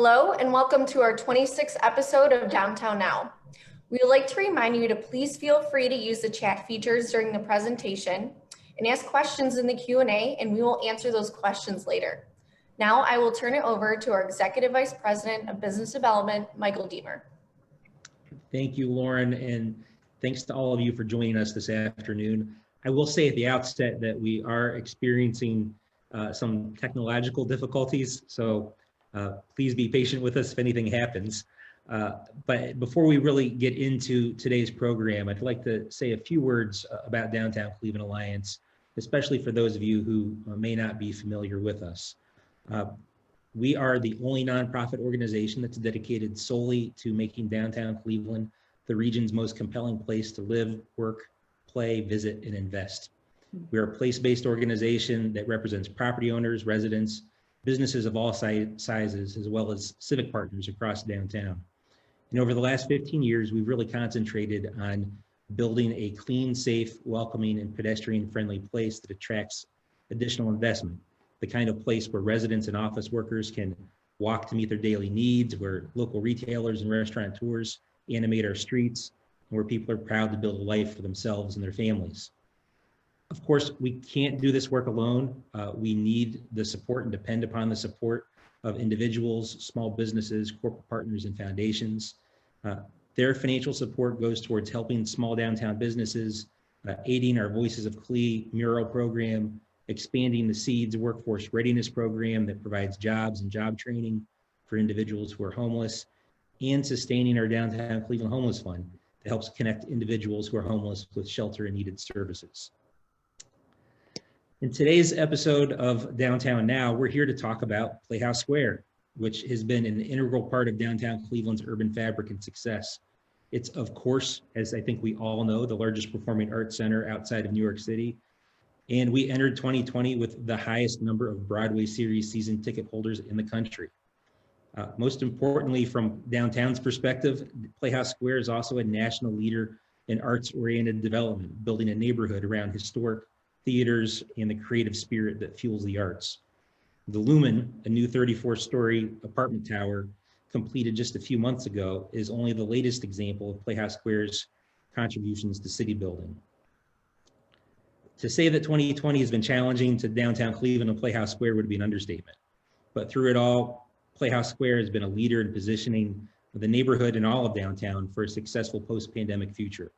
Hello and welcome to our 26th episode of Downtown Now. We would like to remind you to please feel free to use the chat features during the presentation and ask questions in the Q&A, and we will answer those questions later. Now I will turn it over to our Executive Vice President of Business Development, Michael Diemer. Thank you, Lauren, and thanks to all of you for joining us this afternoon. I will say at the outset that we are experiencing some technological difficulties, so please be patient with us if anything happens. But before we really get into today's program, I'd like to say a few words about Downtown Cleveland Alliance, especially for those of you who may not be familiar with us. We are the only nonprofit organization that's dedicated solely to making downtown Cleveland the region's most compelling place to live, work, play, visit, and invest. We are a place-based organization that represents property owners, residents, businesses of all sizes, as well as civic partners across downtown. And over the last 15 years, we've really concentrated on building a clean, safe, welcoming, and pedestrian-friendly place that attracts additional investment, the kind of place where residents and office workers can walk to meet their daily needs, where local retailers and restaurateurs animate our streets, and where people are proud to build a life for themselves and their families. Of course, we can't do this work alone. We need the support and depend upon the support of individuals, small businesses, corporate partners, and foundations. Their financial support goes towards helping small downtown businesses, aiding our Voices of Cle mural program, expanding the SEEDS workforce readiness program that provides jobs and job training for individuals who are homeless, and sustaining our Downtown Cleveland Homeless Fund that helps connect individuals who are homeless with shelter and needed services. In today's episode of Downtown Now, we're here to talk about Playhouse Square, which has been an integral part of downtown Cleveland's urban fabric and success. It's, of course, as I think we all know, the largest performing arts center outside of New York City. And we entered 2020 with the highest number of Broadway series season ticket holders in the country. Most importantly, from downtown's perspective, Playhouse Square is also a national leader in arts-oriented development, building a neighborhood around historic theaters and the creative spirit that fuels the arts. The Lumen, a new 34-story apartment tower completed just a few months ago, is only the latest example of Playhouse Square's contributions to city building. To say that 2020 has been challenging to downtown Cleveland and Playhouse Square would be an understatement. But through it all, Playhouse Square has been a leader in positioning the neighborhood and all of downtown for a successful post-pandemic future.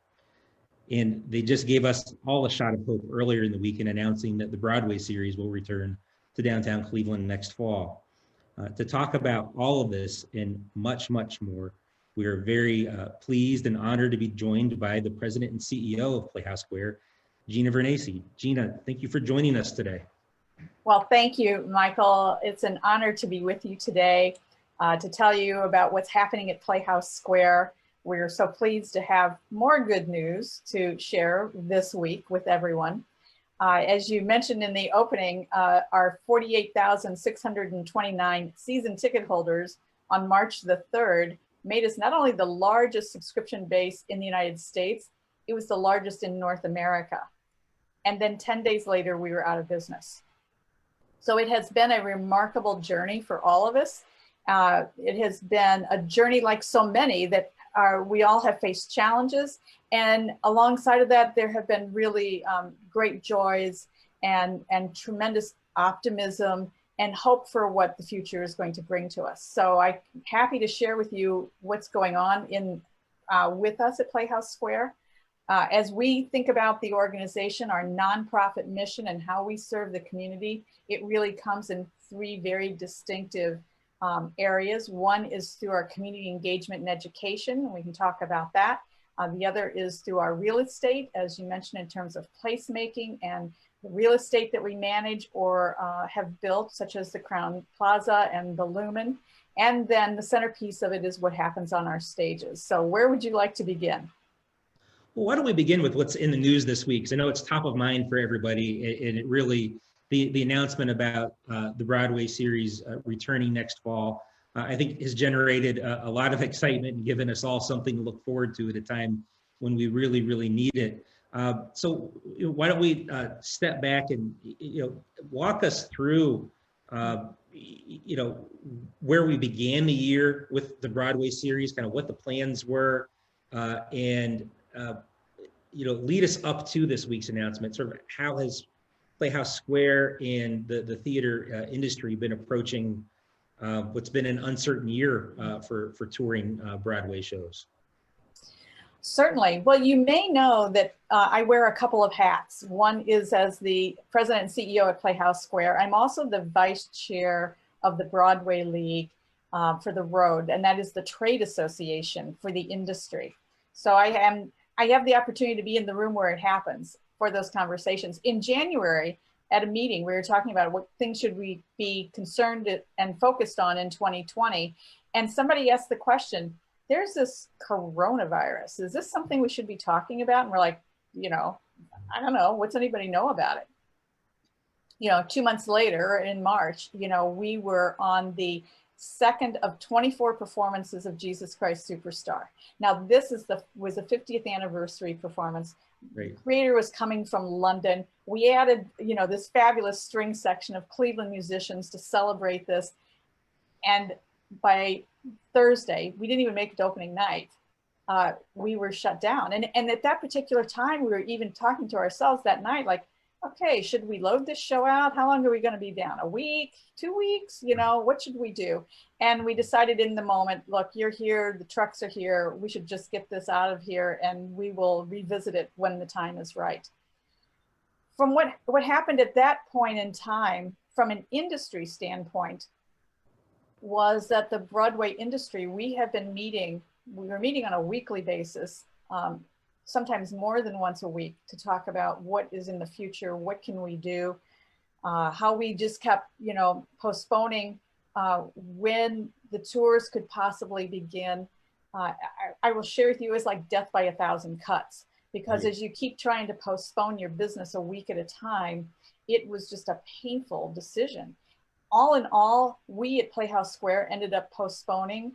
And they just gave us all a shot of hope earlier in the week in announcing that the Broadway series will return to downtown Cleveland next fall. To talk about all of this and much, much more, we are very pleased and honored to be joined by the president and CEO of Playhouse Square, Gina Vernaci. Gina, thank you for joining us today. Well, thank you, Michael. It's an honor to be with you today to tell you about what's happening at Playhouse Square. We're so pleased to have more good news to share this week with everyone. As you mentioned in the opening, our 48,629 season ticket holders on March the 3rd made us not only the largest subscription base in the United States, it was the largest in North America. And then 10 days later, we were out of business. So it has been a remarkable journey for all of us. It has been a journey like so many that we all have faced challenges. And alongside of that, there have been really great joys and tremendous optimism and hope for what the future is going to bring to us. So I'm happy to share with you what's going on with us at Playhouse Square. As we think about the organization, our nonprofit mission and how we serve the community, it really comes in three very distinctive areas. One is through our community engagement and education, and we can talk about that. The other is through our real estate, as you mentioned, in terms of placemaking and the real estate that we manage or have built, such as the Crown Plaza and the Lumen. And then the centerpiece of it is what happens on our stages. So where would you like to begin? Well, why don't we begin with what's in the news this week? Because I know it's top of mind for everybody, and it really, the announcement about the Broadway series returning next fall, I think has generated a lot of excitement and given us all something to look forward to at a time when we really, really need it. So why don't we step back and walk us through you know, where we began the year with the Broadway series, kind of what the plans were, and you know, lead us up to this week's announcement. Sort of how has Playhouse Square and the theater industry been approaching what's been an uncertain year for touring Broadway shows? Certainly. Well, you may know that I wear a couple of hats. One is as the president and CEO at Playhouse Square. I'm also the vice chair of the Broadway League for the Road, and that is the trade association for the industry. So I have the opportunity to be in the room where it happens for those conversations. In January, at a meeting, we were talking about what things should we be concerned and focused on in 2020. And somebody asked the question, there's this coronavirus. Is this something we should be talking about? And we're like, you know, I don't know. What's anybody know about it? You know, 2 months later in March, you know, we were on the second of 24 performances of Jesus Christ Superstar. Now, this was the 50th anniversary performance. Great. The creator was coming from London. We added, you know, this fabulous string section of Cleveland musicians to celebrate this. And by Thursday, we didn't even make it to opening night. We were shut down. And at that particular time, we were even talking to ourselves that night, like, okay, should we load this show out? How long are we going to be down? A week, 2 weeks? You know, what should we do? And we decided in the moment, look, you're here, the trucks are here. We should just get this out of here and we will revisit it when the time is right. From what happened at that point in time, from an industry standpoint, was that the Broadway industry, we were meeting on a weekly basis, sometimes more than once a week, to talk about what is in the future, what can we do, how we just kept, you know, postponing when the tours could possibly begin. I will share with you, it's like death by 1,000 cuts, because as you keep trying to postpone your business a week at a time, it was just a painful decision. All in all, we at Playhouse Square ended up postponing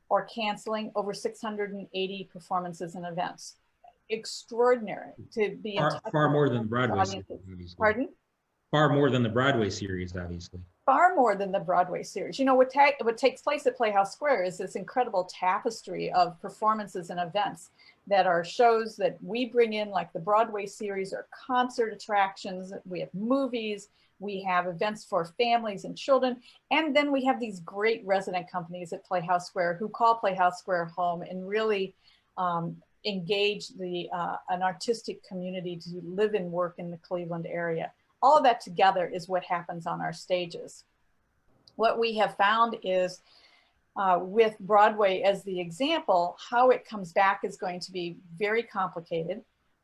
or canceling over 680 performances and events. Extraordinary to be in touch far more with than Broadway audiences. series, obviously. Pardon? Far more than the Broadway series, obviously. Far more than the Broadway series. You know, what takes place at Playhouse Square is this incredible tapestry of performances and events that are shows that we bring in, like the Broadway series, or concert attractions. We have movies. We have events for families and children. And then we have these great resident companies at Playhouse Square who call Playhouse Square home and really engage an artistic community to live and work in the Cleveland area. All of that together is what happens on our stages. What we have found is with Broadway as the example, how it comes back is going to be very complicated.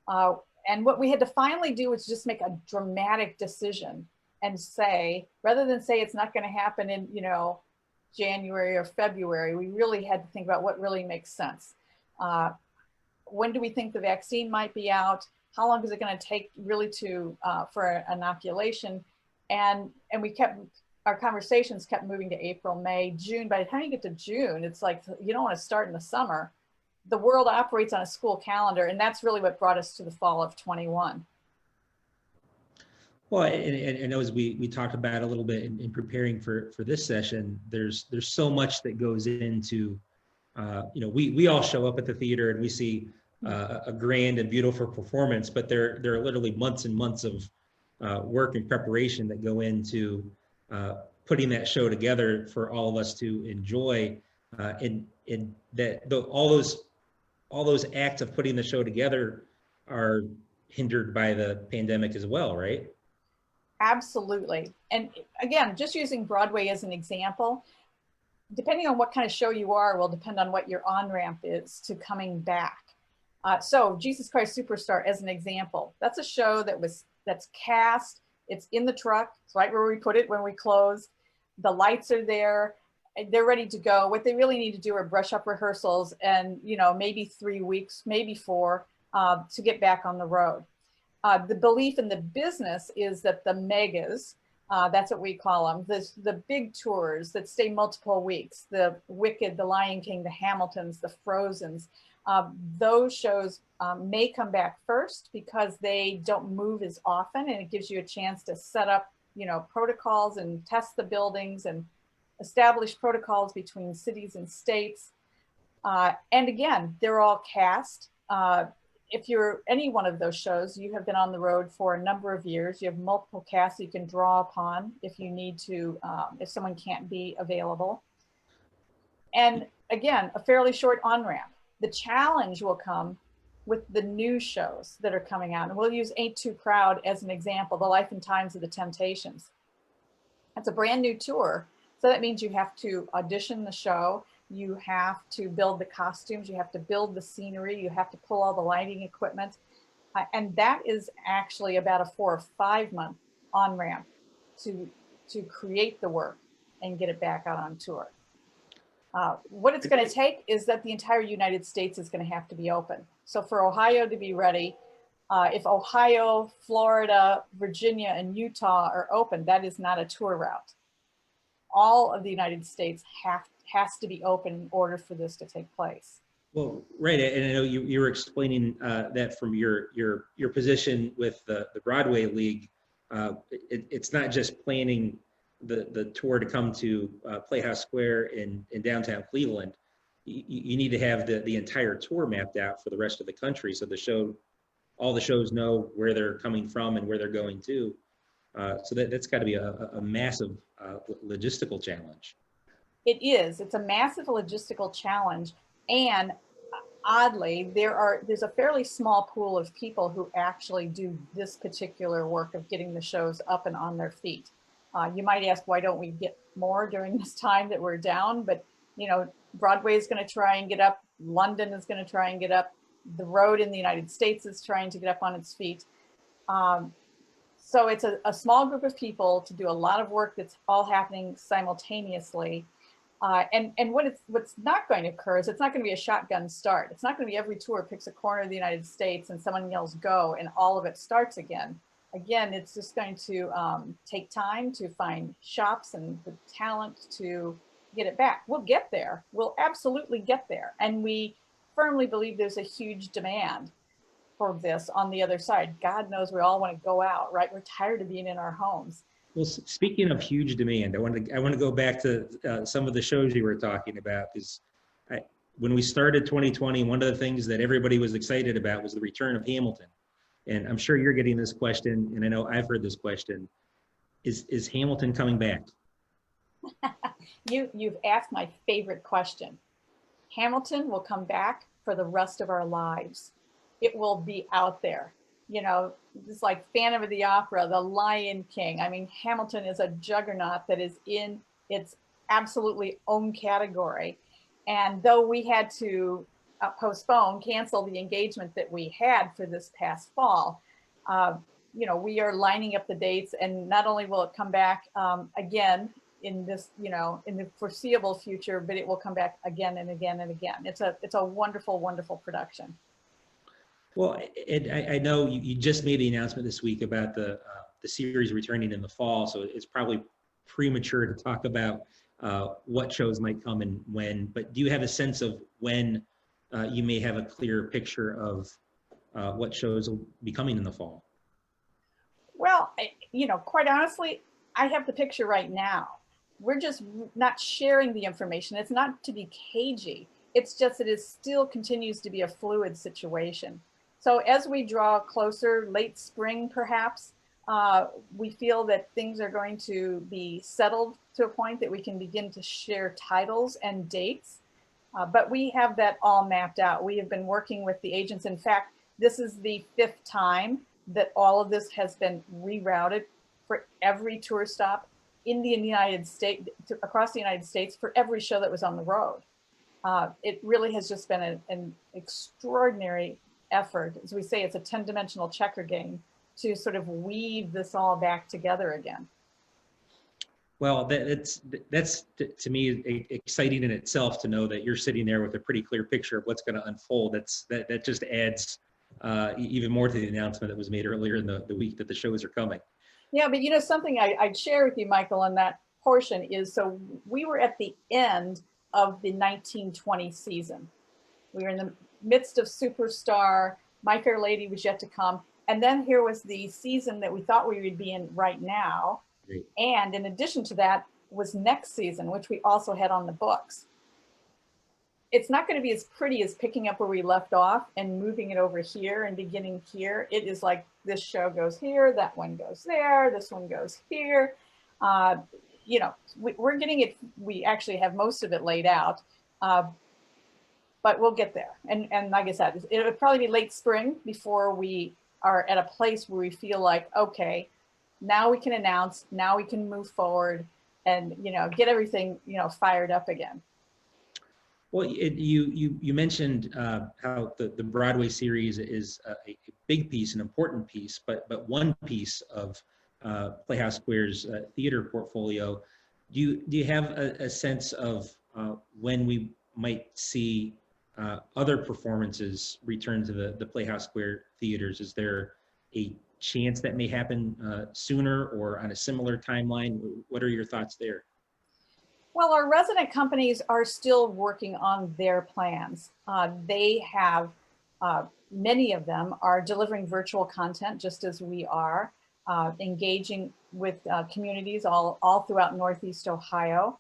And what we had to finally do was just make a dramatic decision and say, rather than say it's not going to happen in, you know, January or February, we really had to think about what really makes sense. When do we think the vaccine might be out? How long is it going to take really for inoculation? And our conversations kept moving to April, May, June. By the time you get to June, it's like, you don't want to start in the summer. The world operates on a school calendar, and that's really what brought us to the fall of 21. Well, and as we talked about a little bit in preparing for this session, there's so much that goes into, you know, we all show up at the theater and we see a grand and beautiful performance, but there are literally months and months of work and preparation that go into putting that show together for all of us to enjoy, and that all those acts of putting the show together are hindered by the pandemic as well, right? Absolutely. And again, just using Broadway as an example, depending on what kind of show you are will depend on what your on-ramp is to coming back. So Jesus Christ Superstar as an example, that's a show that's cast, it's in the truck, it's right where we put it when we closed. The lights are there, they're ready to go. What they really need to do are brush up rehearsals and, you know, maybe 3 weeks, maybe 4 to get back on the road. The belief in the business is that the megas, that's what we call them, the big tours that stay multiple weeks, the Wicked, the Lion King, the Hamiltons, the Frozens, those shows may come back first because they don't move as often, and it gives you a chance to set up protocols and test the buildings and establish protocols between cities and states. And again, they're all cast. If you're any one of those shows, you have been on the road for a number of years. You have multiple casts you can draw upon if you need to, if someone can't be available. And again, a fairly short on-ramp. The challenge will come with the new shows that are coming out. And we'll use Ain't Too Proud as an example, The Life and Times of the Temptations. It's a brand new tour. So that means you have to audition the show. You have to build the costumes. You have to build the scenery. You have to pull all the lighting equipment. And that is actually about a 4 or 5 month on-ramp to create the work and get it back out on tour. What it's going to take is that the entire United States is going to have to be open. So for Ohio to be ready, if Ohio, Florida, Virginia, and Utah are open, that is not a tour route. All of the United States has to be open in order for this to take place. Well, right, and I know you were explaining that from your position with the Broadway League. It's not just planning the tour to come to Playhouse Square in downtown Cleveland. You need to have the entire tour mapped out for the rest of the country, so all the shows know where they're coming from and where they're going to. So that's got to be a massive logistical challenge. It is. It's a massive logistical challenge, and oddly, there's a fairly small pool of people who actually do this particular work of getting the shows up and on their feet. You might ask, why don't we get more during this time that we're down? But Broadway is going to try and get up. London is going to try and get up. The road in the United States is trying to get up on its feet. So it's a small group of people to do a lot of work that's all happening simultaneously. And what's not going to occur is it's not going to be a shotgun start. It's not going to be every tour picks a corner of the United States and someone yells go and all of it starts again. Again, it's just going to take time to find shops and the talent to get it back. We'll get there. We'll absolutely get there. And we firmly believe there's a huge demand for this on the other side. God knows we all want to go out, right? We're tired of being in our homes. Well, speaking of huge demand, I want to go back to some of the shows you were talking about, because when we started 2020, one of the things that everybody was excited about was the return of Hamilton. And I'm sure you're getting this question, and I know I've heard this question: is Hamilton coming back? You've asked my favorite question. Hamilton will come back for the rest of our lives. It will be out there. It's like Phantom of the Opera, The Lion King. I mean, Hamilton is a juggernaut that is in its absolutely own category. And though we had to cancel the engagement that we had for this past fall, we are lining up the dates, and not only will it come back again in this, in the foreseeable future, but it will come back again and again and again. It's a wonderful, wonderful production. Well, I know you just made the announcement this week about the series returning in the fall, so it's probably premature to talk about what shows might come and when, but do you have a sense of when you may have a clear picture of what shows will be coming in the fall? Well, quite honestly, I have the picture right now. We're just not sharing the information. It's not to be cagey. It's just that it still continues to be a fluid situation. So as we draw closer, late spring perhaps, we feel that things are going to be settled to a point that we can begin to share titles and dates. But we have that all mapped out. We have been working with the agents. In fact, this is the 5th time that all of this has been rerouted for every tour stop in the United States, across the United States, for every show that was on the road. It really has just been an extraordinary effort. As we say, it's a 10-dimensional checker game to sort of weave this all back together again. Well, that's to me exciting in itself to know that you're sitting there with a pretty clear picture of what's going to unfold. That just adds even more to the announcement that was made earlier in the week that the shows are coming. Yeah, but something I'd share with you, Michael, on that portion is, so we were at the end of the 1920 season. We were in the midst of Superstar, My Fair Lady was yet to come, and then here was the season that we thought we would be in right now, Great. And in addition to that was next season, which we also had on the books. It's not going to be as pretty as picking up where we left off and moving it over here and beginning here. It is like this show goes here, that one goes there, this one goes here. You know, we're getting it. We actually have most of it laid out, but we'll get there. And like I said, it'll probably be late spring before we are at a place where we feel like, okay, now we can announce, now we can move forward and, you know, get everything, you know, fired up again. Well, you mentioned how the Broadway series is a big piece, an important piece, but one piece of Playhouse Square's theater portfolio. Do you have a sense of when we might see other performances return to the Playhouse Square theaters? Is there a chance that may happen sooner or on a similar timeline? What are your thoughts there? Well, our resident companies are still working on their plans. They have, many of them are delivering virtual content just as we are, engaging with communities all throughout Northeast Ohio,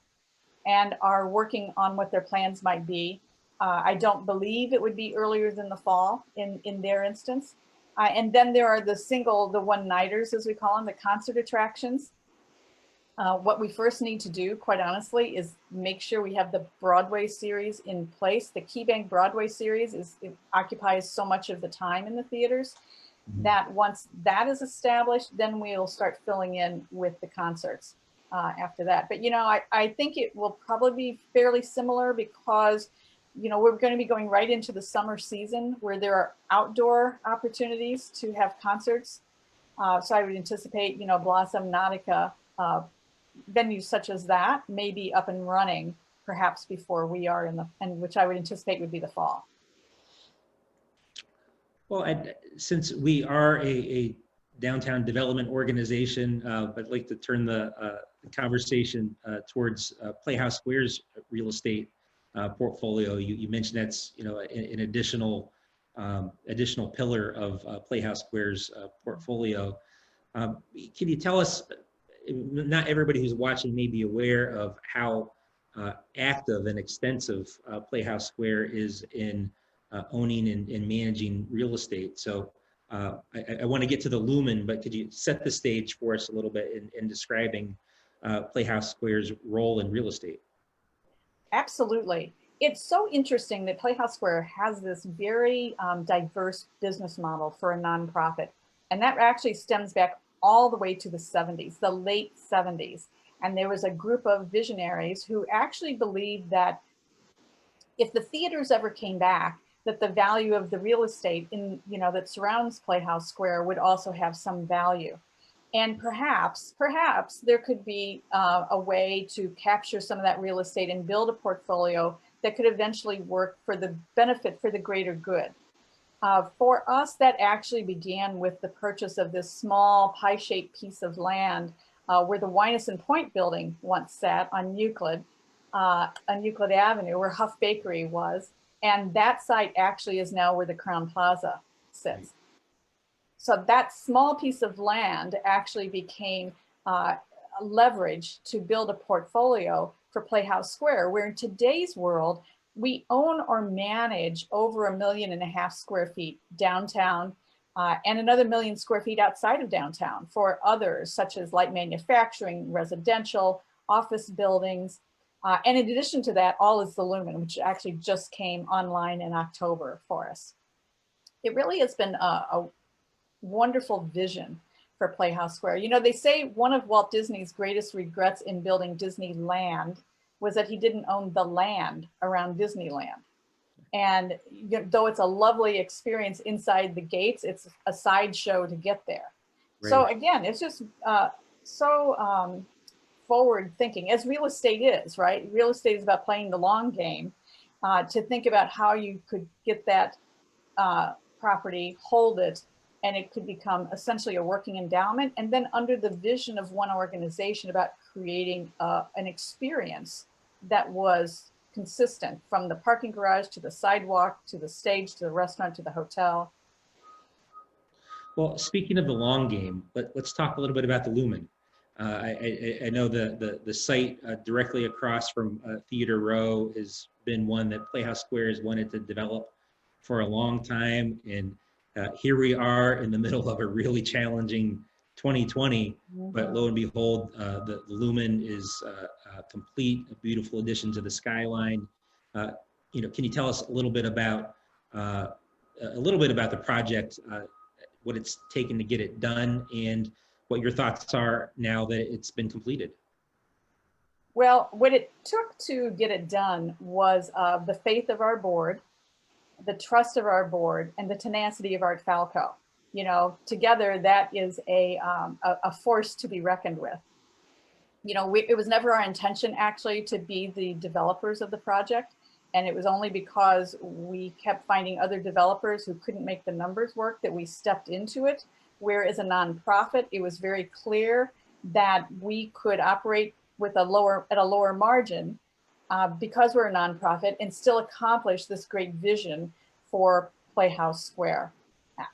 and are working on what their plans might be. I don't believe it would be earlier than the fall in their instance. And then there are the one-nighters, as we call them, the concert attractions. What we first need to do, quite honestly, is make sure we have the Broadway series in place. The Key Bank Broadway series it occupies so much of the time in the theaters that once that is established, then we'll start filling in with the concerts after that. But, you know, I think it will probably be fairly similar because, you know, we're going to be going right into the summer season where there are outdoor opportunities to have concerts. So I would anticipate, you know, Blossom, Nautica, venues such as that may be up and running perhaps before we are and which I would anticipate would be the fall. Well, since we are a downtown development organization, I'd like to turn the conversation towards Playhouse Square's real estate portfolio. You mentioned that's, you know, an additional pillar of Playhouse Square's portfolio. Can you tell us? Not everybody who's watching may be aware of how active and extensive Playhouse Square is in owning and managing real estate. So I want to get to the Lumen, but could you set the stage for us a little bit in describing Playhouse Square's role in real estate? Absolutely. It's so interesting that Playhouse Square has this very diverse business model for a nonprofit. And that actually stems back all the way to the 70s, the late 70s. And there was a group of visionaries who actually believed that if the theaters ever came back, that the value of the real estate that surrounds Playhouse Square would also have some value. And perhaps there could be a way to capture some of that real estate and build a portfolio that could eventually work for the benefit for the greater good. For us, that actually began with the purchase of this small pie-shaped piece of land where the Wynison Point building once sat on Euclid Avenue, where Huff Bakery was. And that site actually is now where the Crown Plaza sits. So that small piece of land actually became leverage to build a portfolio for Playhouse Square, where in today's world, we own or manage over 1.5 million square feet downtown and another 1 million square feet outside of downtown for others, such as light manufacturing, residential, office buildings. And in addition to that, all is the Lumen, which actually just came online in October for us. It really has been a wonderful vision for Playhouse Square. You know, they say one of Walt Disney's greatest regrets in building Disneyland was that he didn't own the land around Disneyland. And though it's a lovely experience inside the gates, it's a sideshow to get there. Right. So again, it's just so forward thinking, as real estate is, right? Real estate is about playing the long game, to think about how you could get that property, hold it, and it could become essentially a working endowment. And then under the vision of one organization about creating an experience that was consistent from the parking garage to the sidewalk, to the stage, to the restaurant, to the hotel. Well, speaking of the long game, let's talk a little bit about the Lumen. I know the site directly across from Theater Row has been one that Playhouse Square has wanted to develop for a long time. And here we are in the middle of a really challenging 2020, but lo and behold, the Lumen is complete, a beautiful addition to the skyline. Can you tell us a little bit about the project, what it's taken to get it done, and what your thoughts are now that it's been completed? Well, what it took to get it done was the faith of our board, the trust of our board, and the tenacity of Art Falco. Together that is a force to be reckoned with. It was never our intention actually to be the developers of the project. And it was only because we kept finding other developers who couldn't make the numbers work that we stepped into it. Where as a nonprofit, it was very clear that we could operate at a lower margin because we're a nonprofit and still accomplish this great vision for Playhouse Square.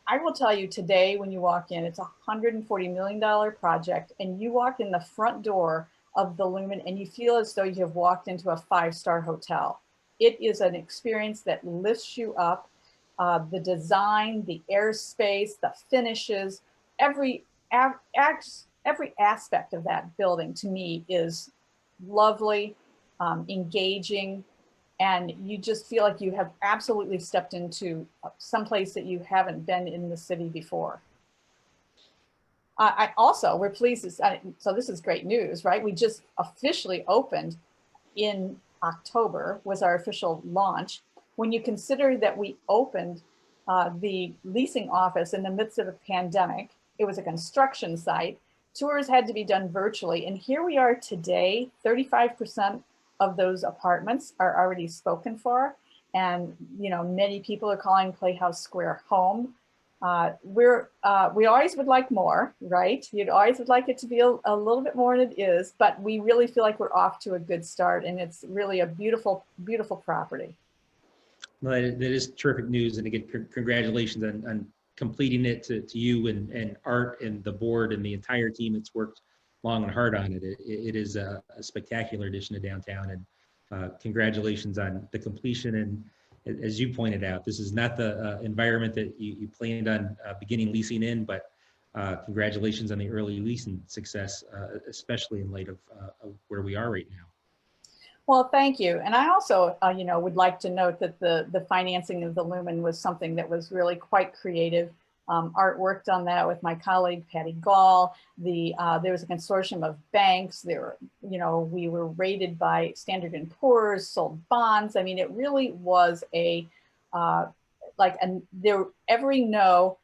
I will tell you today, when you walk in, it's a $140 million project, and you walk in the front door of the Lumen and you feel as though you have walked into a 5-star hotel. It is an experience that lifts you up. The design, the airspace, the finishes, every aspect of that building to me is lovely, engaging, and you just feel like you have absolutely stepped into someplace that you haven't been in the city before. We're pleased, so this is great news, right? We just officially opened in October, was our official launch. When you consider that we opened the leasing office in the midst of a pandemic, it was a construction site, tours had to be done virtually, and here we are today, 35% of those apartments are already spoken for, and many people are calling Playhouse Square home. We always would like more, right? You'd always would like it to be a little bit more than it is, but we really feel like we're off to a good start, and it's really a beautiful, beautiful property. Well, that is terrific news, and again, congratulations on completing it to you and Art and the board and the entire team that's worked long and hard on it. It is a spectacular addition to downtown, and congratulations on the completion. And as you pointed out, this is not the environment that you planned on beginning leasing in, but congratulations on the early leasing success, especially in light of where we are right now. Well, thank you. And I also, would like to note that the financing of the Lumen was something that was really quite creative. Art worked on that with my colleague, Patty Gall. There was a consortium of banks. We were rated by Standard & Poor's, sold bonds. I mean, it really was every no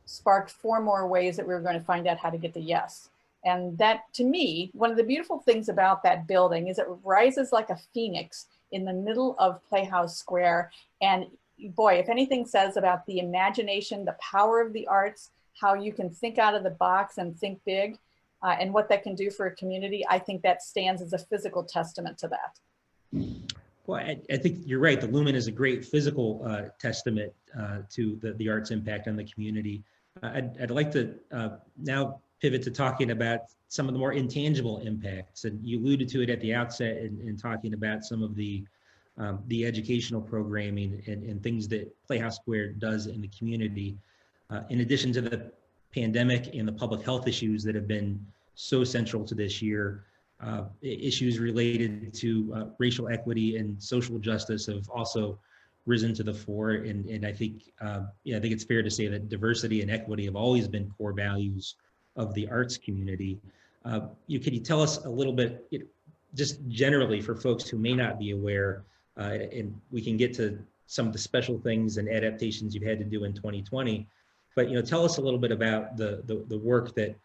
sparked 4 more ways that we were going to find out how to get the yes. And that, to me, one of the beautiful things about that building is it rises like a phoenix in the middle of Playhouse Square. And boy, if anything says about the imagination, the power of the arts, how you can think out of the box and think big, and what that can do for a community, I think that stands as a physical testament to that. Well, I think you're right. The Lumen is a great physical testament to the arts impact on the community. I'd like to now pivot to talking about some of the more intangible impacts. And you alluded to it at the outset in talking about some of the educational programming and things that Playhouse Square does in the community. In addition to the pandemic and the public health issues that have been so central to this year, issues related to racial equity and social justice have also risen to the fore. And I think it's fair to say that diversity and equity have always been core values of the arts community. Can you tell us a little bit, just generally for folks who may not be aware, and we can get to some of the special things and adaptations you've had to do in 2020, but tell us a little bit about the work that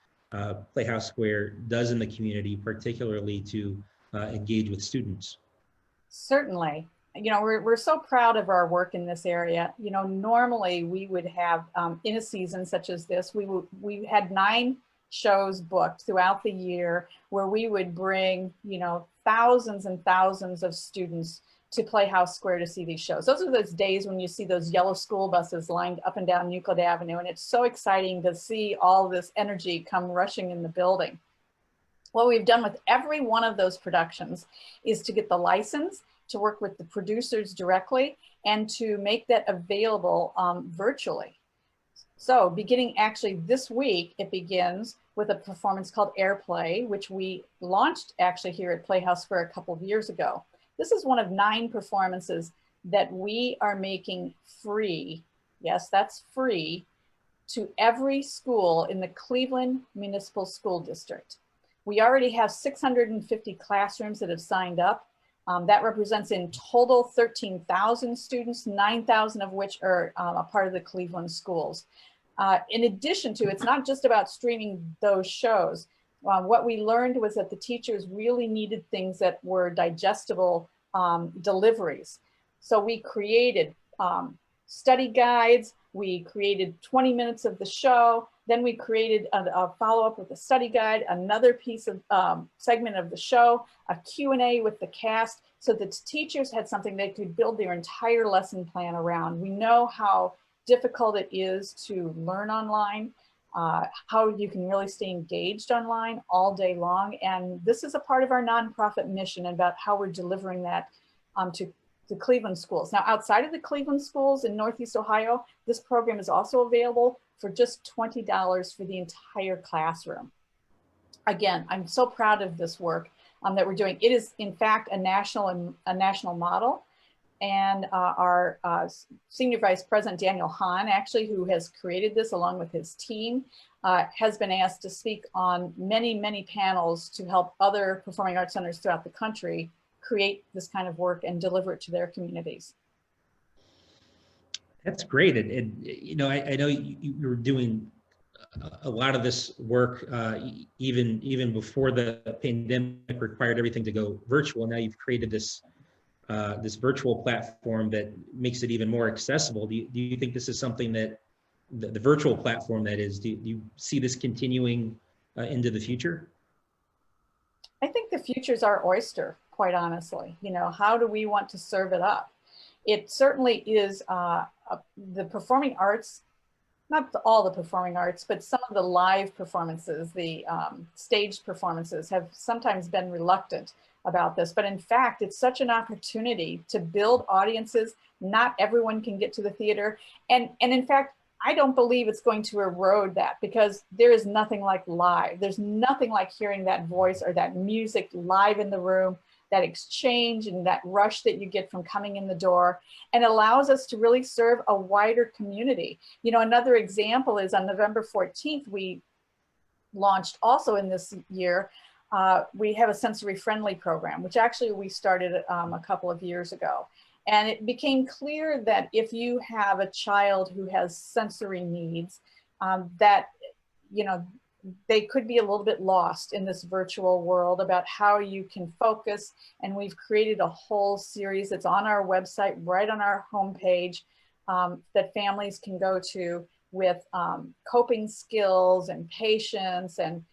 Playhouse Square does in the community, particularly to engage with students. Certainly. We're so proud of our work in this area. Normally we would have, in a season such as this, we had 9 shows booked throughout the year where we would bring, thousands and thousands of students to Playhouse Square to see these shows. Those are those days when you see those yellow school buses lined up and down Euclid Avenue, and it's so exciting to see all this energy come rushing in the building. What we've done with every one of those productions is to get the license, to work with the producers directly, and to make that available virtually. So beginning actually this week, it begins with a performance called Airplay, which we launched actually here at Playhouse Square a couple of years ago. This is one of 9 performances that we are making free. Yes, that's free to every school in the Cleveland Municipal School District. We already have 650 classrooms that have signed up. That represents in total 13,000 students, 9,000 of which are a part of the Cleveland schools. In addition to, it's not just about streaming those shows. What we learned was that the teachers really needed things that were digestible deliveries. So we created study guides, we created 20 minutes of the show, then we created a follow-up with a study guide, another piece of segment of the show, a Q&A with the cast, so that teachers had something they could build their entire lesson plan around. We know how difficult it is to learn online, how you can really stay engaged online all day long. And this is a part of our nonprofit mission about how we're delivering that to Cleveland schools. Now, outside of the Cleveland schools in Northeast Ohio, this program is also available for just $20 for the entire classroom. Again, I'm so proud of this work that we're doing. It is, in fact, a national model. And our Senior Vice President, Daniel Hahn, actually, who has created this along with his team, has been asked to speak on many, many panels to help other performing arts centers throughout the country create this kind of work and deliver it to their communities. That's great. And you know, I know you were doing a lot of this work even before the pandemic required everything to go virtual. Now you've created this this virtual platform that makes it even more accessible. Do you think this is something that the virtual platform that is, do you see this continuing into the future? I think the future's our oyster, quite honestly. You know, how do we want to serve it up? It certainly is the performing arts, not all the performing arts, but some of the live performances, the staged performances have sometimes been reluctant about this. But in fact, it's such an opportunity to build audiences. Not everyone can get to the theater. And in fact, I don't believe it's going to erode that, because there is nothing like live. There's nothing like hearing that voice or that music live in the room, that exchange and that rush that you get from coming in the door, and allows us to really serve a wider community. You know, another example is on November 14th, we launched also in this year, we have a sensory friendly program, which actually we started a couple of years ago. And it became clear that if you have a child who has sensory needs, that, you know, they could be a little bit lost in this virtual world about how you can focus. And we've created a whole series that's on our website, right on our homepage, that families can go to with coping skills and patience and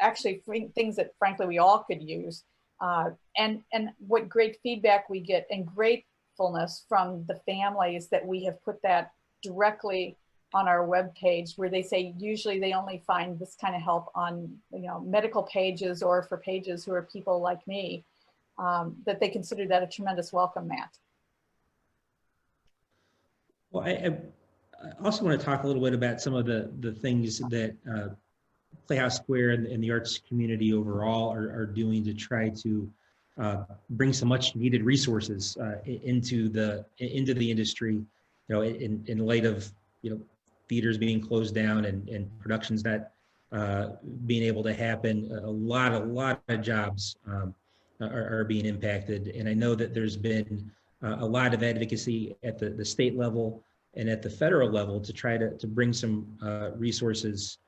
actually things that frankly we all could use. And what great feedback we get and gratefulness from the families that we have put that directly on our webpage, where they say usually they only find this kind of help on, you know, medical pages or for pages who are people like me, that they consider that a tremendous welcome, Matt. Well, I also want to talk a little bit about some of the things that Playhouse Square and the arts community overall are doing to try to bring some much needed resources into the industry, you know, in light of, you know, theaters being closed down and productions not being able to happen. A lot of jobs are being impacted. And I know that there's been a lot of advocacy at the state level and at the federal level to try to bring some resources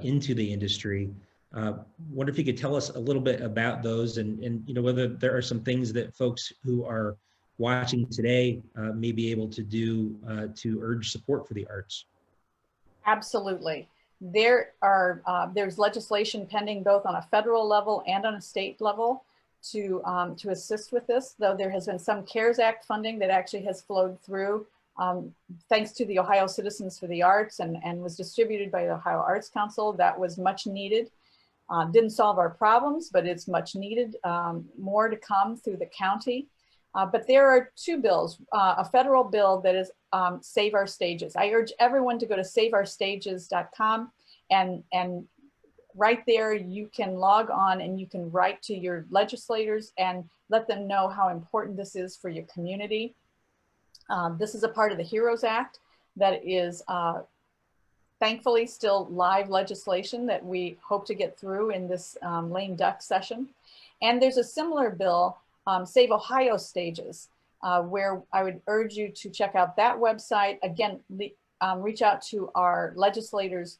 into the industry. Wonder if you could tell us a little bit about those, and you know, whether there are some things that folks who are watching today may be able to do to urge support for the arts. Absolutely. There's legislation pending both on a federal level and on a state level to assist with this, though there has been some CARES Act funding that actually has flowed through thanks to the Ohio Citizens for the Arts and was distributed by the Ohio Arts Council. That was much needed. Didn't solve our problems, but it's much needed. More to come through the county. But there are two bills, a federal bill that is Saveourstages. I urge everyone to go to saveourstages.com, and right there you can log on and you can write to your legislators and let them know how important this is for your community. This is a part of the HEROES Act that is thankfully still live legislation that we hope to get through in this lame duck session. And there's a similar bill, Saveourstages, where I would urge you to check out that website. Again, reach out to our legislators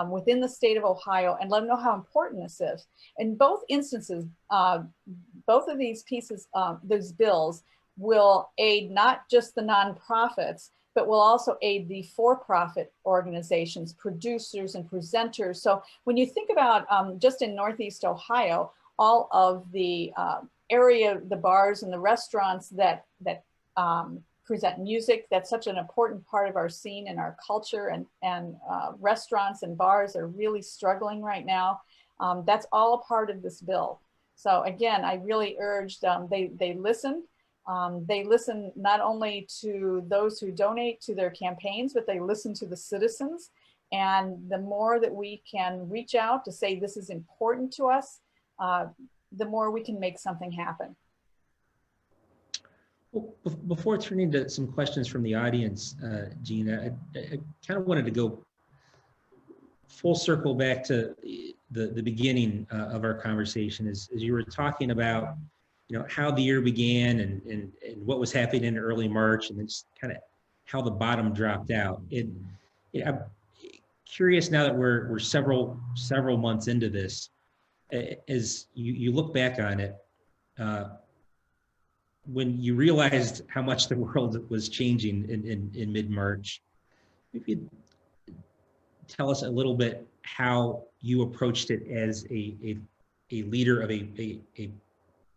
within the state of Ohio and let them know how important this is. In both instances, both of these pieces, those bills will aid not just the nonprofits, but will also aid the for-profit organizations, producers and presenters. So when you think about just in Northeast Ohio, all of the area, the bars and the restaurants that present music, that's such an important part of our scene and our culture, and restaurants and bars are really struggling right now. That's all a part of this bill. So again, I really urge them, they listen. They listen not only to those who donate to their campaigns, but they listen to the citizens. And the more that we can reach out to say this is important to us, the more we can make something happen. Well, before turning to some questions from the audience, Gina, I kind of wanted to go full circle back to the beginning of our conversation as you were talking about, how the year began and what was happening in early March, and then just kind of how the bottom dropped out. I'm curious now that we're several months into this, as you look back on it, when you realized how much the world was changing in mid-March, if you'd tell us a little bit how you approached it as a leader of a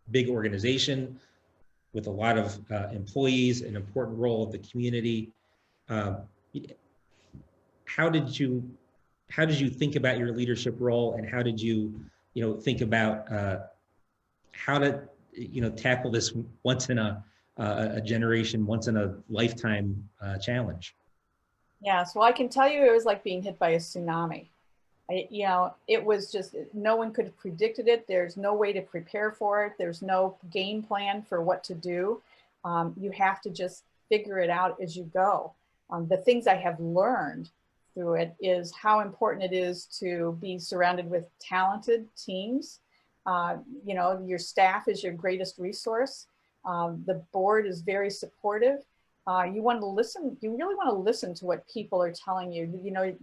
big organization with a lot of employees, an important role of the community. How did you think about your leadership role, and how did you think about how to tackle this once in a generation, once in a lifetime challenge? Yeah, so I can tell you it was like being hit by a tsunami. It was just, no one could have predicted it. There's no way to prepare for it. There's no game plan for what to do. You have to just figure it out as you go. The things I have learned through it is how important it is to be surrounded with talented teams. Your staff is your greatest resource. The board is very supportive. You want to listen, you really want to listen to what people are telling you.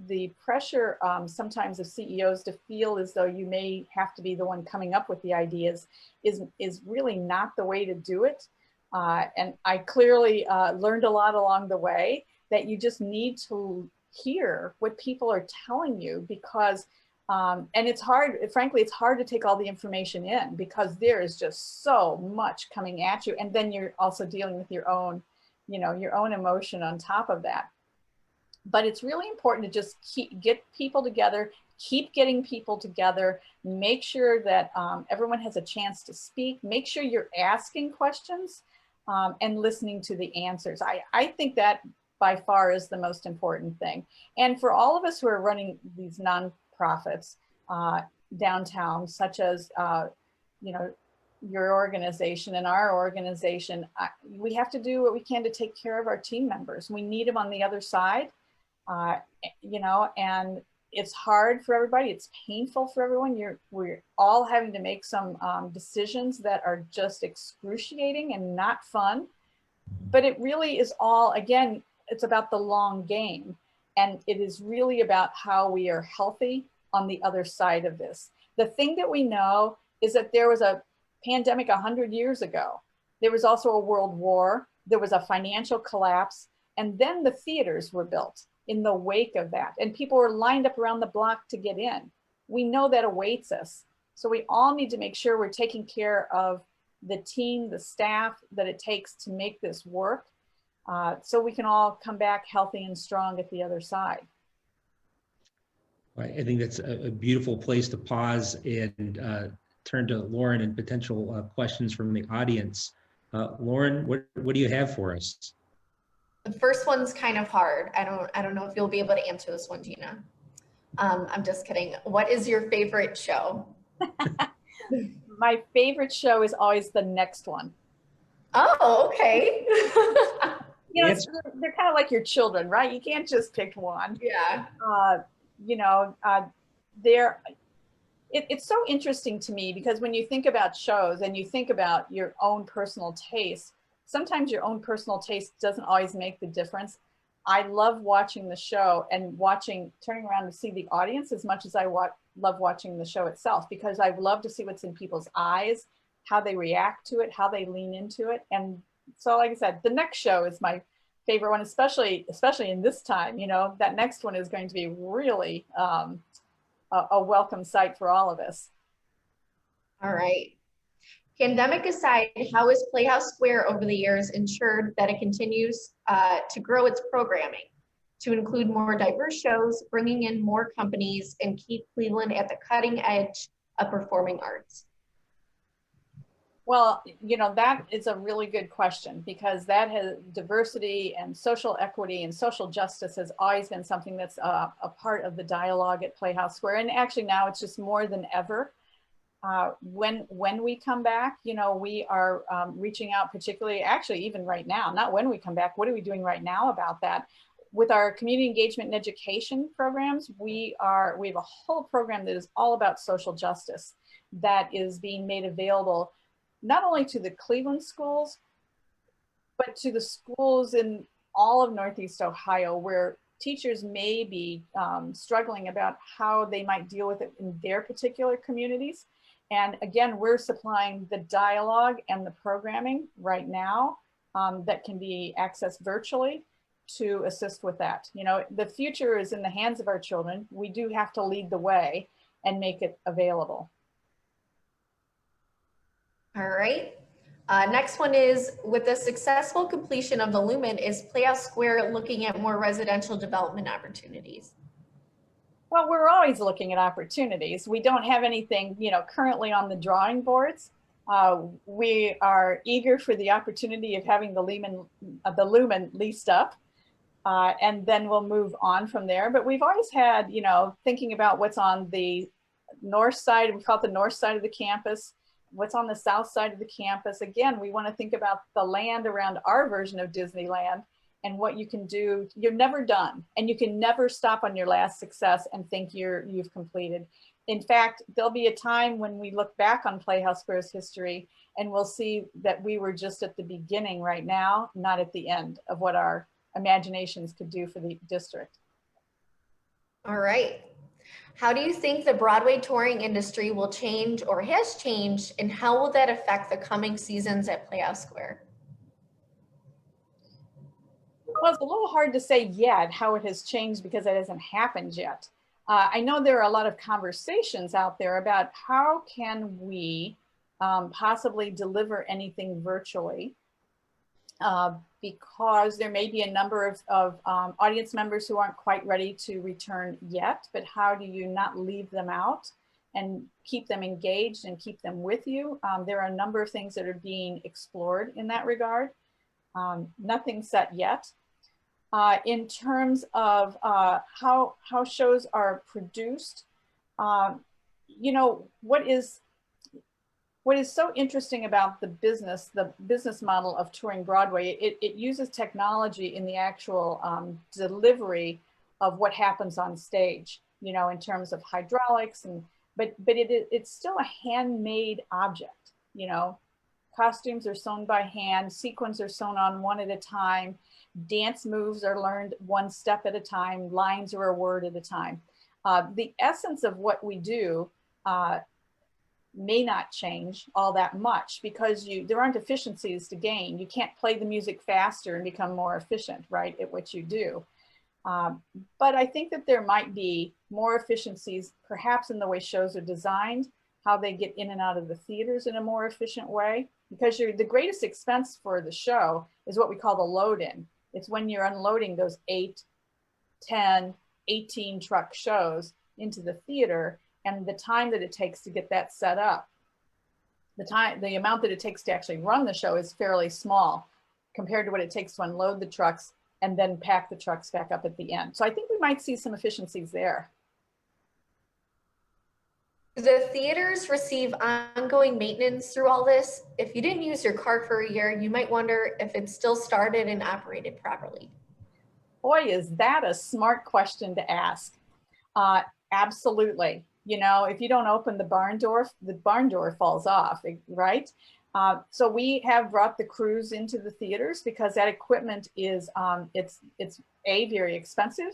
The pressure sometimes of CEOs to feel as though you may have to be the one coming up with the ideas is really not the way to do it. And I clearly learned a lot along the way that you just need to hear what people are telling you, because and it's hard, frankly, it's hard to take all the information in because there is just so much coming at you. And then you're also dealing with your own emotion on top of that. But it's really important to just get people together, keep getting people together, make sure that everyone has a chance to speak, make sure you're asking questions and listening to the answers. I think that by far is the most important thing. And for all of us who are running these nonprofits downtown, such as, your organization and our organization, we have to do what we can to take care of our team members. We need them on the other side, and it's hard for everybody. It's painful for everyone. We're all having to make some decisions that are just excruciating and not fun, but it really is all, again, it's about the long game. And it is really about how we are healthy on the other side of this. The thing that we know is that there was a pandemic 100 years ago. There was also a world war. There was a financial collapse. And then the theaters were built in the wake of that. And people were lined up around the block to get in. We know that awaits us. So we all need to make sure we're taking care of the team, the staff that it takes to make this work, so we can all come back healthy and strong at the other side. I think that's a beautiful place to pause and turn to Lauren and potential questions from the audience. Lauren, what do you have for us? The first one's kind of hard. I don't know if you'll be able to answer this one, Gina. I'm just kidding. What is your favorite show? My favorite show is always the next one. Oh, okay. You know, Yes. they're kind of like your children, right? You can't just pick one. Yeah. You know, it's so interesting to me because when you think about shows and you think about your own personal taste, sometimes your own personal taste doesn't always make the difference. I love watching the show and turning around to see the audience as much as I love watching the show itself, because I love to see what's in people's eyes, how they react to it, how they lean into it. And so, like I said, the next show is my favorite one, especially in this time. You know, that next one is going to be really a welcome sight for all of us. All right. Pandemic aside, how has Playhouse Square over the years ensured that it continues to grow its programming to include more diverse shows, bringing in more companies, and keep Cleveland at the cutting edge of performing arts? Well, you know, that is a really good question, because that has diversity and social equity and social justice has always been something that's a part of the dialogue at Playhouse Square. And actually now it's just more than ever. When we come back, you know, we are reaching out, particularly, actually even right now, not when we come back, what are we doing right now about that? With our community engagement and education programs, we have a whole program that is all about social justice that is being made available not only to the Cleveland schools, but to the schools in all of Northeast Ohio, where teachers may be struggling about how they might deal with it in their particular communities. And again, we're supplying the dialogue and the programming right now that can be accessed virtually to assist with that. You know, the future is in the hands of our children. We do have to lead the way and make it available. All right. Next one is, with the successful completion of the Lumen, is Playhouse Square looking at more residential development opportunities? Well, we're always looking at opportunities. We don't have anything, you know, currently on the drawing boards. We are eager for the opportunity of having the Lumen leased up, and then we'll move on from there. But we've always had, you know, thinking about what's on the north side, we call it the north side of the campus, what's on the south side of the campus. Again, we want to think about the land around our version of Disneyland and what you can do. You're never done, and you can never stop on your last success and think you've completed. In fact, there'll be a time when we look back on Playhouse Square's history and we'll see that we were just at the beginning right now, not at the end of what our imaginations could do for the district. All right. How do you think the Broadway touring industry will change or has changed, and how will that affect the coming seasons at Playhouse Square? Well, it's a little hard to say yet how it has changed because it hasn't happened yet. I know there are a lot of conversations out there about how can we possibly deliver anything virtually, because there may be a number of audience members who aren't quite ready to return yet, but how do you not leave them out and keep them engaged and keep them with you? There are a number of things that are being explored in that regard. Nothing set yet. In terms of how shows are produced, you know, what is so interesting about the business model of touring Broadway, it uses technology in the actual delivery of what happens on stage, you know, in terms of hydraulics, but it's still a handmade object, you know. Costumes are sewn by hand, sequins are sewn on one at a time, dance moves are learned one step at a time, lines are a word at a time. The essence of what we do may not change all that much because there aren't efficiencies to gain. You can't play the music faster and become more efficient, right, at what you do. But I think that there might be more efficiencies, perhaps in the way shows are designed, how they get in and out of the theaters in a more efficient way, because the greatest expense for the show is what we call the load-in. It's when you're unloading those 8, 10, 18 truck shows. into the theater and the time that it takes to get that set up. The amount that it takes to actually run the show is fairly small compared to what it takes to unload the trucks and then pack the trucks back up at the end. So I think we might see some efficiencies there. Do the theaters receive ongoing maintenance through all this? If you didn't use your car for a year, you might wonder if it's still started and operated properly. Boy, is that a smart question to ask. Absolutely. You know, if you don't open the barn door falls off, right? So we have brought the crews into the theaters because that equipment is, it's very expensive,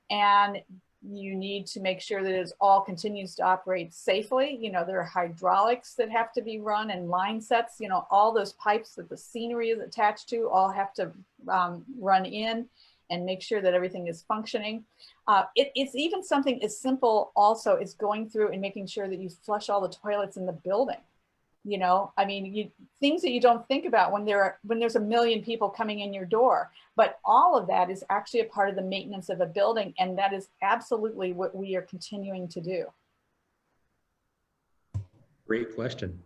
and you need to make sure that it all continues to operate safely. You know, there are hydraulics that have to be run and line sets, you know, all those pipes that the scenery is attached to all have to run in and make sure that everything is functioning. It's even something as simple also as going through and making sure that you flush all the toilets in the building. You know, I mean, things that you don't think about when there's a million people coming in your door, but all of that is actually a part of the maintenance of a building, and that is absolutely what we are continuing to do. Great question.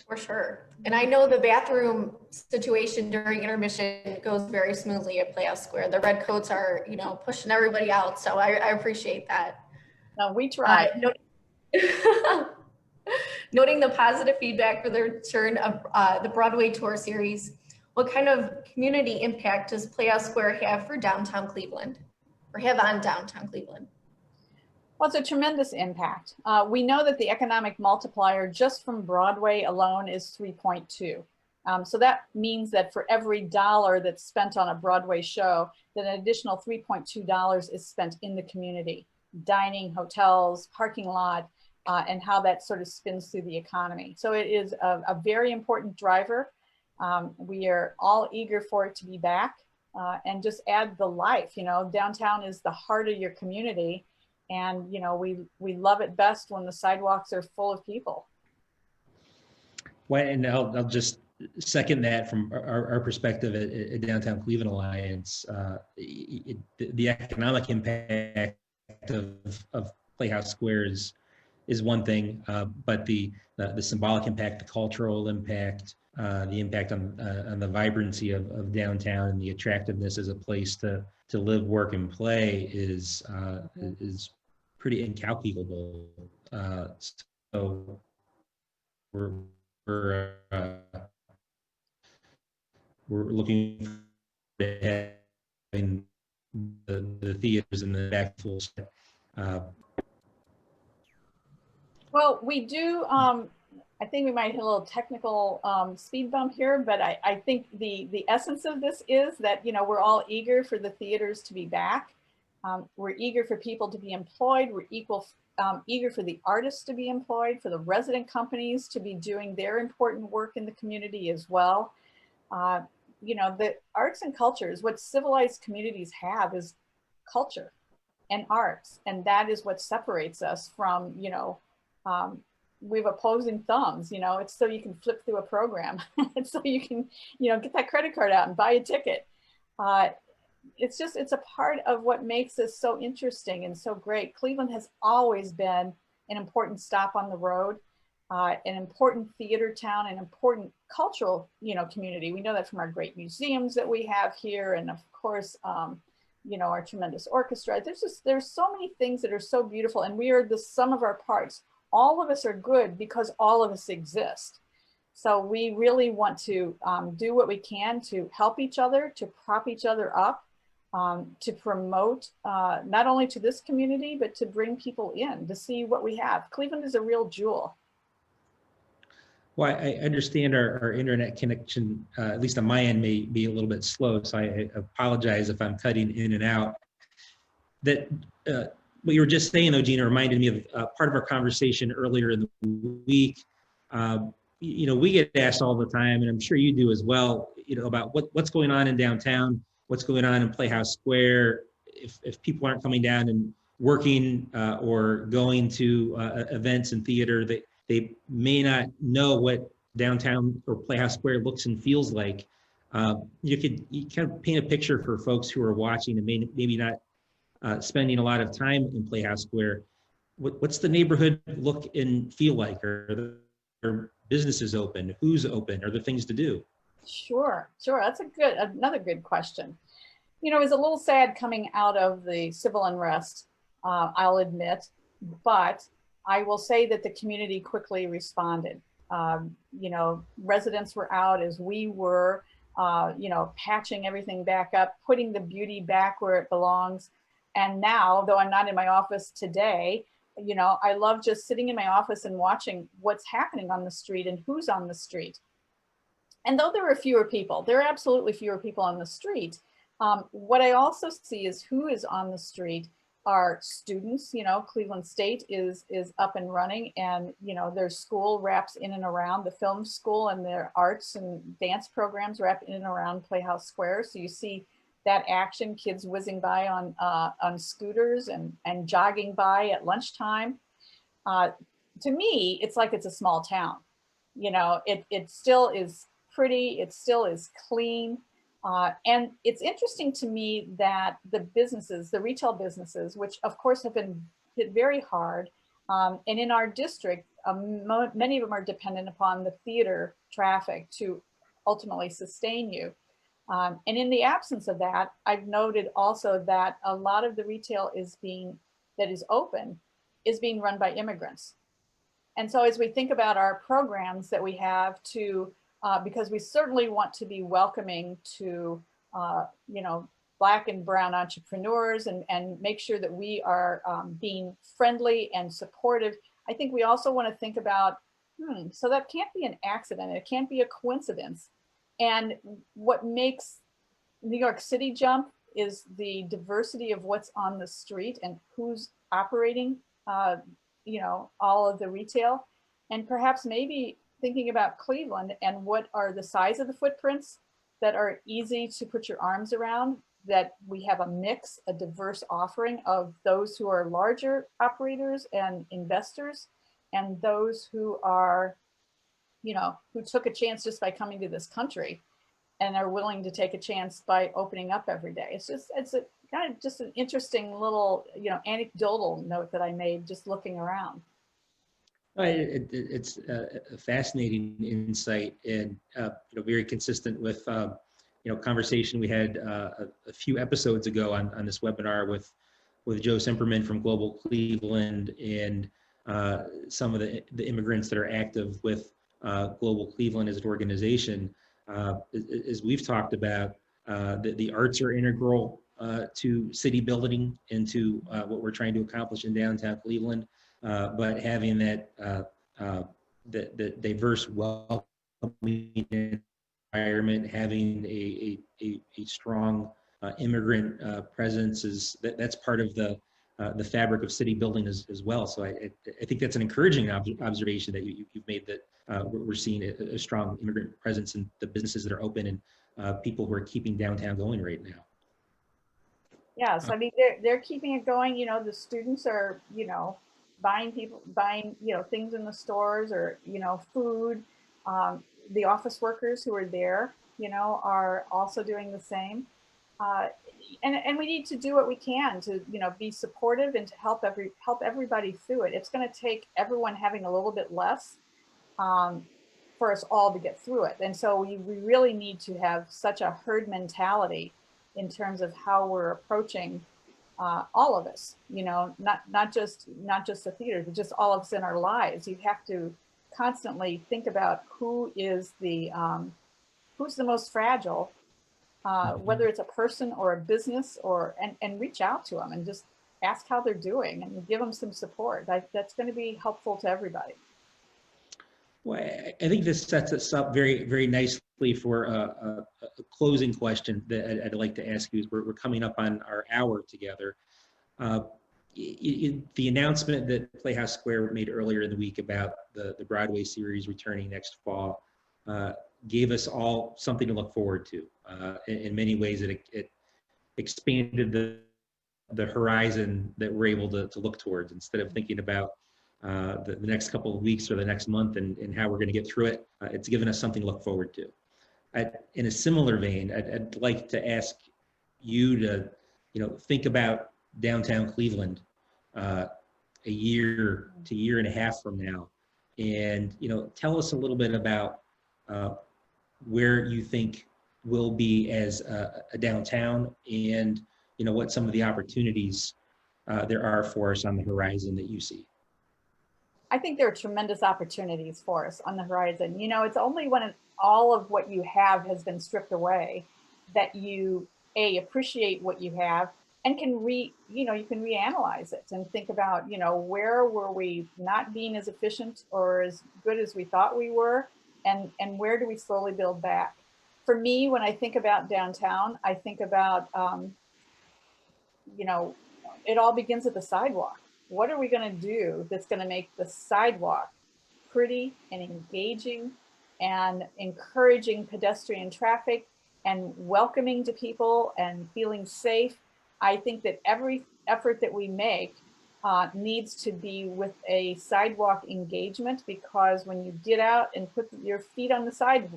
For sure. And I know the bathroom situation during intermission goes very smoothly at Playhouse Square. The red coats are, you know, pushing everybody out. So I appreciate that. No, we try. Noting the positive feedback for the return of the Broadway tour series, what kind of community impact does Playhouse Square have for downtown Cleveland, or have on downtown Cleveland? Well, it's a tremendous impact. We know that the economic multiplier just from Broadway alone is 3.2. So that means that for every dollar that's spent on a Broadway show, that an additional $3.2 is spent in the community, dining, hotels, parking lot, and how that sort of spins through the economy. So it is a very important driver. We are all eager for it to be back and just add the life. You know, downtown is the heart of your community. And, you know, we love it best when the sidewalks are full of people. Well, and I'll just second that from our perspective at Downtown Cleveland Alliance. The economic impact of Playhouse Square is one thing, but the symbolic impact, the cultural impact, the impact on the vibrancy of downtown and the attractiveness as a place to live, work, and play is pretty incalculable. So we're looking to having the theaters and the back full. Well, we do, I think we might hit a little technical speed bump here, but I think the essence of this is that, you know, we're all eager for the theaters to be back. We're eager for people to be employed. We're eager for the artists to be employed, for the resident companies to be doing their important work in the community as well. You know, the arts and cultures, what civilized communities have is culture and arts. And that is what separates us from, you know, we have opposing thumbs, you know, it's so you can flip through a program. It's so you can, you know, get that credit card out and buy a ticket. It's a part of what makes us so interesting and so great. Cleveland has always been an important stop on the road, an important theater town, an important cultural, you know, community. We know that from our great museums that we have here. And of course, you know, our tremendous orchestra. There's so many things that are so beautiful, and we are the sum of our parts. All of us are good because all of us exist. So we really want to do what we can to help each other, to prop each other up, to promote not only to this community, but to bring people in to see what we have. Cleveland is a real jewel. Well, I understand our internet connection, at least on my end, may be a little bit slow, so I apologize if I'm cutting in and out. That what you were just saying, though, Gina, reminded me of part of our conversation earlier in the week. You know, we get asked all the time, and I'm sure you do as well, you know, about what's going on in downtown, what's going on in Playhouse Square. If people aren't coming down and working or going to events and theater, they may not know what downtown or Playhouse Square looks and feels like. You kind of paint a picture for folks who are watching and maybe not spending a lot of time in Playhouse Square. What's the neighborhood look and feel like? Are businesses open? Who's open? Are there things to do? Sure. That's another good question. You know, it was a little sad coming out of the civil unrest, I'll admit, but I will say that the community quickly responded. You know, residents were out as we were, you know, patching everything back up, putting the beauty back where it belongs. And now, though I'm not in my office today, you know, I love just sitting in my office and watching what's happening on the street and who's on the street. And though there are fewer people, there are absolutely fewer people on the street. What I also see is who is on the street are students. You know, Cleveland State is up and running, and you know, their school wraps in and around the film school, and their arts and dance programs wrap in and around Playhouse Square. So you see that action, kids whizzing by on scooters and jogging by at lunchtime. To me, it's like it's a small town. You know, it still is pretty, it still is clean. And it's interesting to me that the businesses, the retail businesses, which of course have been hit very hard, and in our district, many of them are dependent upon the theater traffic to ultimately sustain you. And in the absence of that, I've noted also that a lot of the retail that is open is being run by immigrants. And so as we think about our programs that we have to because we certainly want to be welcoming to, you know, Black and brown entrepreneurs and make sure that we are being friendly and supportive. I think we also want to think about, so that can't be an accident. It can't be a coincidence. And what makes New York City jump is the diversity of what's on the street and who's operating, you know, all of the retail. And perhaps maybe thinking about Cleveland and what are the size of the footprints that are easy to put your arms around, that we have a mix, a diverse offering of those who are larger operators and investors and those who are, you know, who took a chance just by coming to this country and are willing to take a chance by opening up every day. It's a kind of just an interesting little, you know, anecdotal note that I made just looking around. It's a fascinating insight and you know, very consistent with you know, conversation we had a few episodes ago on this webinar with Joe Semperman from Global Cleveland and some of the immigrants that are active with Global Cleveland as an organization. As we've talked about, the arts are integral to city building and to what we're trying to accomplish in downtown Cleveland. But having that the diverse, welcoming environment, having a strong immigrant presence that's part of the fabric of city building as well. So I think that's an encouraging observation that you've made, that we're seeing a strong immigrant presence in the businesses that are open and people who are keeping downtown going right now. Yes, I mean, they're keeping it going. You know, the students are, you know, buying, you know, things in the stores or, you know, food. The office workers who are there, you know, are also doing the same. And we need to do what we can to, you know, be supportive and to help everybody through it. It's going to take everyone having a little bit less for us all to get through it. And so we really need to have such a herd mentality in terms of how we're approaching all of us, you know, not just the theater, but just all of us in our lives. You have to constantly think about who is who's the most fragile, whether it's a person or a business, and reach out to them and just ask how they're doing and give them some support. That's going to be helpful to everybody. Well, I think this sets us up very, very nicely for a closing question that I'd like to ask you. As we're coming up on our hour together. The announcement that Playhouse Square made earlier in the week about the Broadway series returning next fall gave us all something to look forward to. In many ways, it expanded the horizon that we're able to look towards, instead of thinking about the next couple of weeks or the next month and how we're going to get through it. It's given us something to look forward to. In a similar vein, I'd like to ask you to, you know, think about downtown Cleveland a year to year and a half from now. And, tell us a little bit about where you think we'll be as a downtown, and, what some of the opportunities there are for us on the horizon that you see. I think there are tremendous opportunities for us on the horizon. It's only when all of what you have has been stripped away that you appreciate what you have and can you can reanalyze it and think about, where were we not being as efficient or as good as we thought we were, and where do we slowly build back? For me, when I think about downtown, I think about, it all begins at the sidewalk. What are we going to do that's going to make the sidewalk pretty and engaging and encouraging pedestrian traffic and welcoming to people and feeling safe? I think that every effort that we make needs to be with a sidewalk engagement, because when you get out and put your feet on the side,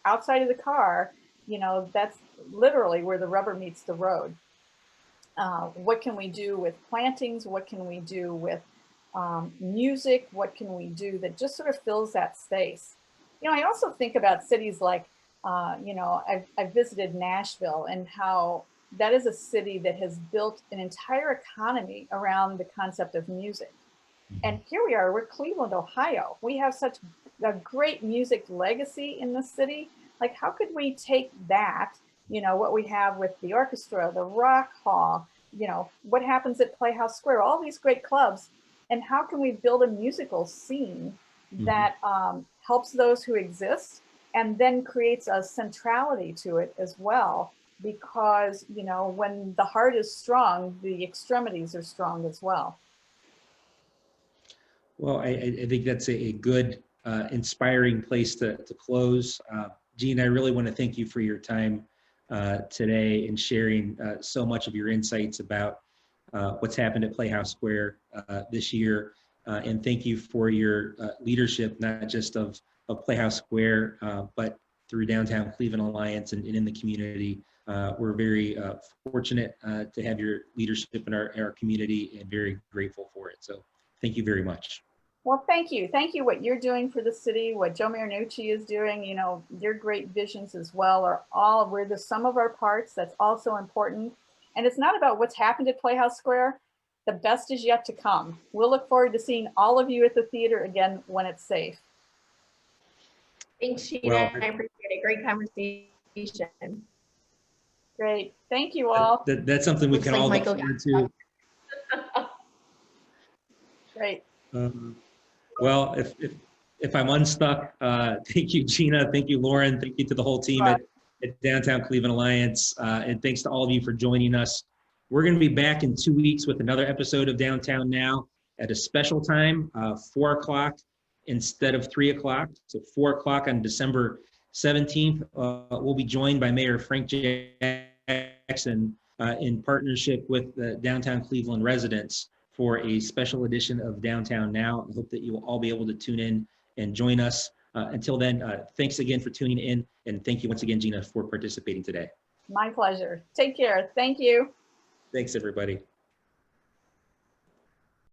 outside of the car, that's literally where the rubber meets the road. What can we do with plantings? What can we do with music? What can we do that just sort of fills that space? I also think about cities like, I've visited Nashville, and how that is a city that has built an entire economy around the concept of music. And here we are, we're Cleveland, Ohio. We have such a great music legacy in the city. Like, how could we take that, what we have with the orchestra, the rock hall, what happens at Playhouse Square, all these great clubs, and how can we build a musical scene that helps those who exist and then creates a centrality to it as well? Because, when the heart is strong, the extremities are strong as well. Well, I think that's a good, inspiring place to close. Gina, I really want to thank you for your time today and sharing so much of your insights about what's happened at Playhouse Square this year. And thank you for your leadership, not just of Playhouse Square, but through Downtown Cleveland Alliance and in the community. We're very fortunate to have your leadership in our community, and very grateful for it. So thank you very much. Well, thank you. Thank you. What you're doing for the city, what Joe Marinucci is doing, your great visions as well we're the sum of our parts. That's also important. And it's not about what's happened at Playhouse Square. The best is yet to come. We'll look forward to seeing all of you at the theater again when it's safe. Thanks, Gina. Well, I appreciate it. Great conversation. Great. Thank you all. That's something we Looks can like all look Michael forward to. Great. Well, if I'm unstuck, thank you, Gina. Thank you, Lauren. Thank you to the whole team at Downtown Cleveland Alliance. And thanks to all of you for joining us. We're going to be back in 2 weeks with another episode of Downtown Now at a special time, 4 o'clock instead of 3 o'clock. So 4 o'clock on December 17th. We'll be joined by Mayor Frank Jackson in partnership with the Downtown Cleveland residents for a special edition of Downtown Now. I hope that you will all be able to tune in and join us. Until then, thanks again for tuning in, and thank you once again, Gina, for participating today. My pleasure. Take care. Thank you. Thanks, everybody.